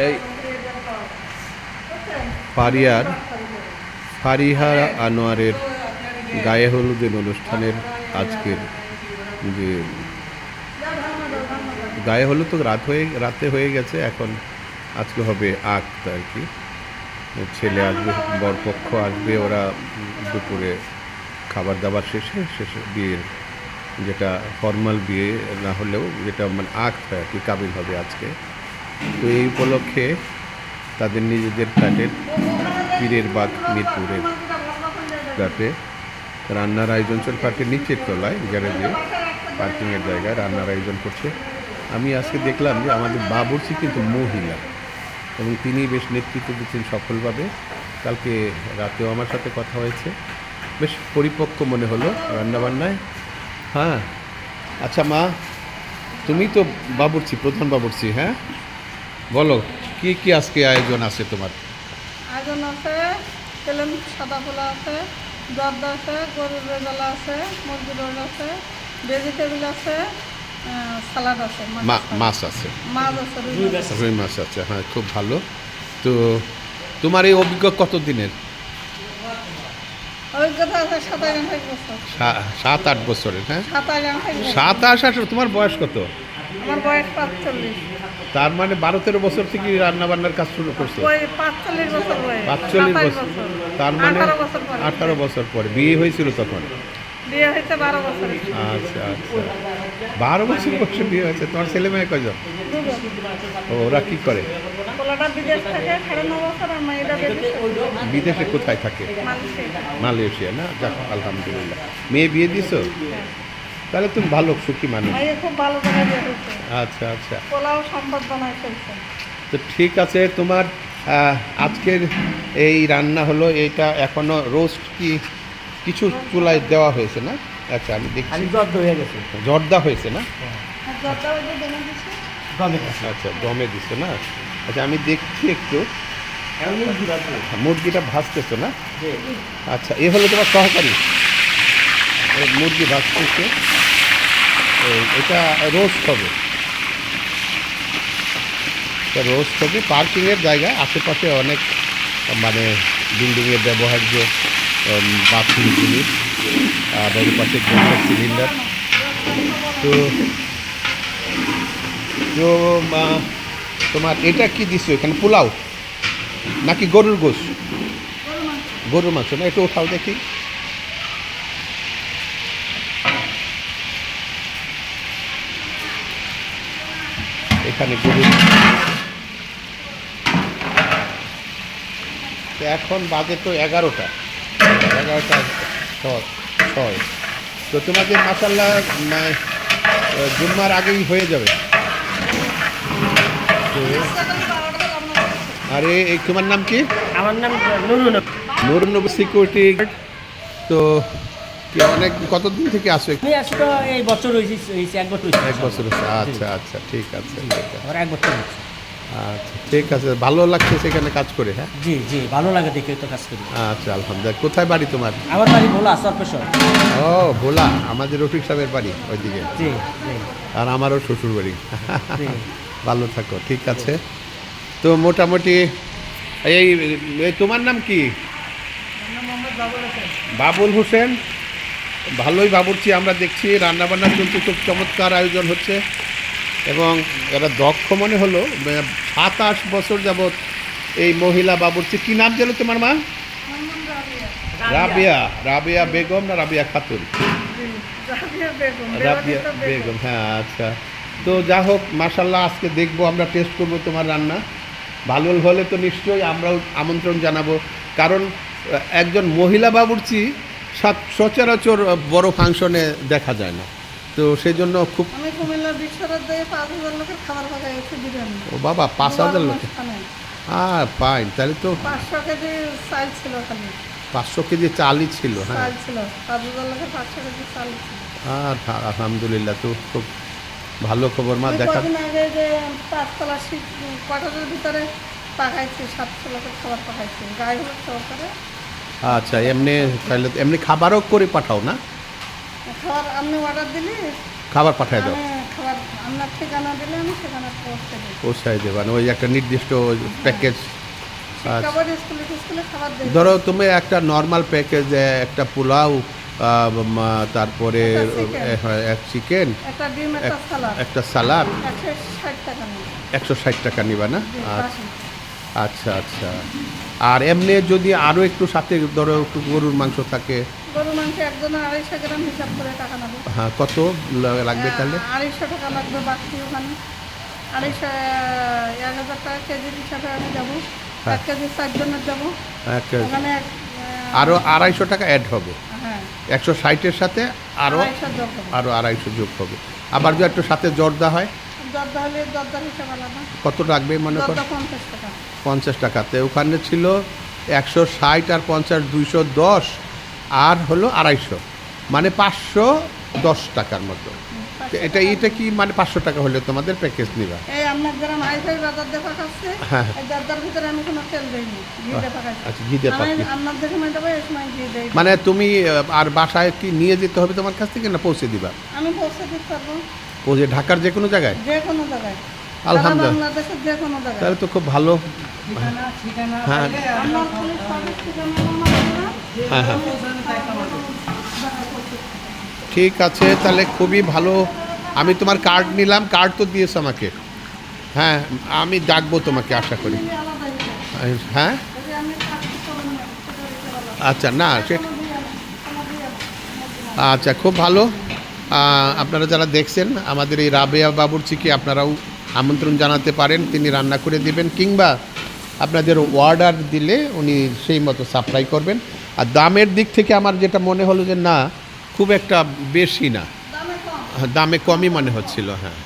এই ফারিহা আনোয়ারের গায়ে হলুদের অনুষ্ঠানের আজকের যে গায়ে হলুদ তো রাতে হয়ে গেছে, এখন আজকে হবে আক্ত আর কি। ছেলে আসবে, বরপক্ষ আসবে, ওরা দুপুরে খাবার দাবার শেষে বিয়ের যেটা ফর্মাল বিয়ে না হলেও যেটা মানে আক্ত হয় আর কি, কাবিল হবে আজকে। তো এই উপলক্ষে তাদের নিজেদের ফ্ল্যাটের পীরের বাগ মিরপুরের ফ্ল্যাটে রান্নার আয়োজন চল, ফ্ল্যাটের নিচের তলায় গ্যারেজে পার্কিংয়ের জায়গায় রান্নার আয়োজন করছে। আমি আজকে দেখলাম যে আমাদের বাবুর্চি কিন্তু মহিলা এবং তিনি বেশ নেতৃত্ব দিচ্ছেন সফলভাবে। কালকে রাতেও আমার সাথে কথা হয়েছে, বেশ পরিপক্ক মনে হলো রান্নাবান্নায়। হ্যাঁ, আচ্ছা মা, তুমি তো বাবুর্চি, প্রধান বাবুর্চি, হ্যাঁ বলো কি কি আজকে আয়োজন আছে তোমার? আয়োজন আছে, প্লেন সাদা পোলা আছে, জর্দা আছে, গরুর রেজালা আছে, মুরগির রোল আছে, ভেজিটেবিল আছে, সালাদ আছে, মাছ আছে, মাছ আছে, রুই মাছ আছে। হ্যাঁ, খুব ভালো। তো তোমার এই অভিজ্ঞতা কত দিনের? অভিজ্ঞতা আছে 27-28 বছর। 7-8 বছরের? হ্যাঁ, 27-28। তোমার বয়স কত? আমার বয়স 45। তার মানে 12-13 বছর থেকে রান্না বান্নার কাজ শুরু করছো? 45 বছর বয়স। 45 বছর, তার মানে 18 বছর পরে বিয়ে হয়েছিল তখন? বিয়ে হয়েছে 12 বছর। আচ্ছা আচ্ছা, 12 বছর বয়সে বিয়ে হয়েছে। তোমার ছেলে মেয়ে কয়জন? ওরা কি করে? বিদেশ থাকে 9.5 বছর, আর মেয়েটা বিদেশে কোথায় থাকে? মালয়েশিয়া না? যাক, আলহামদুলিল্লাহ। মেয়ে বিয়ে দিছো? তাহলে তুমি ভালো সুখী মানুষ। খুব ভালো করে বিয়ে হয়েছে। আচ্ছা আচ্ছা, পোলাও সম্পদ বানাই ফেলছে। তো ঠিক আছে। তোমার আজকের এই রান্না হলো, এটা এখনো রোস্ট কি কিছু চুলায় দেওয়া হয়েছে না? আচ্ছা, আমি দেখছি জর্দা হয়ে গেছে। জর্দা হয়েছে না? আচ্ছা, দমে দিচ্ছে না? আচ্ছা, আমি দেখছি একটু। মুরগিটা ভাজতেছো না? আচ্ছা, এ হলো তোমার সহকারী, মুরগি ভাজতেছে। এটা রোস্ট হবে, এটা রোস্ট হবে। পার্কিংয়ের জায়গা, আশেপাশে অনেক মানে বিল্ডিংয়ের ব্যবহার্য বাথরুম জিনিস, আর ওর পাশে গ্যাসের সিলিন্ডার। তো তো তোমার এটা কি দিছো এখানে? পোলাও নাকি গরুর গোশ? গরুর মাংস না? একটু উঠাও দেখি। এখানে গরুর। এখন বাজে তো 11টা 6। তো তোমাদের মাশাআল্লাহ জুম্মার আগেই হয়ে যাবে। আরে এই তোমার নাম কি? আমার নাম নুরুন্নবী সিকিউরিটি গার্ড। তো অনেক কতদিন থেকে আসো? আমি আসি তো এই বছর হয়েছে, 1 বছর হয়েছে। 1 বছর হচ্ছে। আচ্ছা আচ্ছা, ঠিক আছে। আর 1 বছর হচ্ছে। আচ্ছা, ঠিক আছে। ভালো লাগছে সেখানে কাজ করে? হ্যাঁ জি জি, ভালো লাগে দেখে তো কাজ করি। আচ্ছা, আলহামদুলিল্লাহ। কোথায় বাড়ি তোমার? আমার বাড়ি ভোলা, সরপেশন। ও ভোলা, আমাদের রফিক সাহেবের বাড়ি ওইদিকে। জি জি। আর আমারও শ্বশুর বাড়ি। জি। ভালো থাকো, ঠিক আছে। তো মোটামুটি এই তোমার নাম কি? বাবুল হোসেন। ভালোই বাবুর্চি আমরা দেখছি, রান্নাবান্না চলছে, খুব চমৎকার আয়োজন হচ্ছে এবং এরা দক্ষ মনে হলো। 27 বছর যাবৎ এই মহিলা বাবুর্চি। কি নাম ছিল তোমার মা? রাবিয়া বেগম না রাবিয়া খাতুন? রাবিয়া বেগম, হ্যাঁ। আচ্ছা, তো যা হোক, মাশাল্লাহ। আজকে দেখবো, আমরা টেস্ট করব তোমার রান্না। ভালো হলে তো নিশ্চয়ই আমরাও আমন্ত্রণ জানাবো, কারণ একজন মহিলা বাবুর্চি সচরাচর বড় ফাংশনে দেখা যায় না। তো সেই জন্য খুব। আমি কুমিল্লার বিশ্বরাত দিয়ে 5,000 লোকের খাবার পাকাইছি বিরিয়ানি। ও বাবা, 5,000 লোক? ফাইন, তাহলে তো 500 কেজি চাল ছিল, খালি 500 কেজি চালই ছিল। হ্যাঁ, চাল ছিল 5,000 লোকের 500 কেজি চাল ছিল। আলহামদুলিল্লাহ, তো খুব ভালো খবর মা। দেখা কদিন আগে যে 5তলা কোয়ার্টারের ভিতরে পাকাইছি, 700 লোকের খাবার পাকাইছি, গায়ে হলুদ সহকারে। আচ্ছা, এমনি তাহলে এমনি খাবারও করে পাঠাও না? খাবার আপনি অর্ডার দিলি, খাবার পাঠায় দাও। খাবার আপনার ঠিকানা দিলে আমি সেখানে পৌঁছে দিই। পৌঁছায় দেবেন ওই একটা নির্দিষ্ট প্যাকেজ। খাবার স্কুলে স্কুলে খাবার দিই। ধরো তুমি একটা নর্মাল প্যাকেজে একটা পোলাও তারপরে এক চিকেন, একটা ডিম, একটা সালাদ, একটা সালাদ 160 টাকা নেই। 160 টাকা নিবা না? জি, বাসি। আচ্ছা আচ্ছা। আর এমনি যদি আরও একটু সাথে ধরো একটু গরুর মাংস থাকে, গরু মাংস একজনের 250 গ্রাম হিসাব করে টাকা নেবো। হ্যাঁ কত লাগবে তাহলে? 250 টাকা লাগবে বাকি ওখানে। 250 1000 টাকা কেজির হিসাবে আমি যাবো। হ্যাঁ। 1 কেজি 4 জনের যাবো। ওখানে আরও 250 টাকা অ্যাড হবে। হ্যাঁ 160-এর সাথে আরও 250 যোগ হবে। 250 যোগ হবে। আবার যদি একটু সাথে জর্দা হয় জর্দা হলে জর্দার হিসাব আলাদা। কত রাখবে মনে করো? জর্দা 50 টাকা। 50 টাকাতে ওখানে ছিল 160 আর 50 210 আর হলো 250, মানে 510 টাকার মতো। তো এটা কি মানে 500 টাকা হলে তোমাদের প্যাকেজ নিবা? এই আপনার যারা হাইফাই বাজার দেখা খাচ্ছে, হ্যাঁ। এই জর্দার ভিতরে আমি কোনো তেল দেইনি, ঘি দেখা খাচ্ছি। আচ্ছা, ঘি দিয়ে আমি পাচ্ছি। আপনার যে সময় দেবো এই সময় ঘি দেই। মানে তুমি আর বাসায় কি নিয়ে যেতে হবে তোমার কাছ থেকে, না পৌঁছে দিবা? আমি পৌঁছে দিতে পারবো পৌঁছে ঢাকার যে কোনো জায়গায়? যে কোনো জায়গায়। আলহামদুলিল্লাহ। সারা বাংলাদেশের যে কোনো জায়গায়। তাহলে তো খুব ভালো। হ্যাঁ আপনার পুলিশ সার্ভিস ঠিকানা আমার দেবেন। হ্যাঁ হ্যাঁ ঠিক আছে, তাহলে খুবই ভালো। আমি তোমার কার্ড নিলাম, কার্ড তো দিয়েছো আমাকে। হ্যাঁ আমি ডাকবো তোমাকে আশা করি। আলাদা হিসাব। হ্যাঁ যদি আমি চাকরি করেন না, সেটা হিসাব আলাদা। আচ্ছা, না সেটা কোনো দিয়ে না, কোনো দিয়ে না। আচ্ছা খুব ভালো। আপনারা যারা দেখছেন আমাদের এই রাবেয়া বাবুর্চিকে আপনারাও আমন্ত্রণ জানাতে পারেন, তিনি রান্না করে দিবেন, কিংবা আপনাদের অর্ডার দিলে উনি সেই মতো সাপ্লাই করবেন। আর দামের দিক থেকে আমার যেটা মনে হলো যে না খুব একটা বেশি না, দামে কম। দামে কমই মনে হচ্ছিল। হ্যাঁ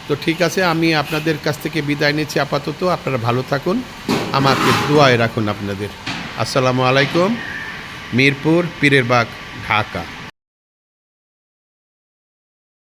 তো ঠিক আছে, আমি আপনাদের কাছ থেকে বিদায় নিচ্ছি আপাতত। আপনারা ভালো থাকুন, আমাকে দোয়ায় রাখুন আপনাদের। আসসালামু আলাইকুম। মিরপুর, পীরের বাগ, ঢাকা।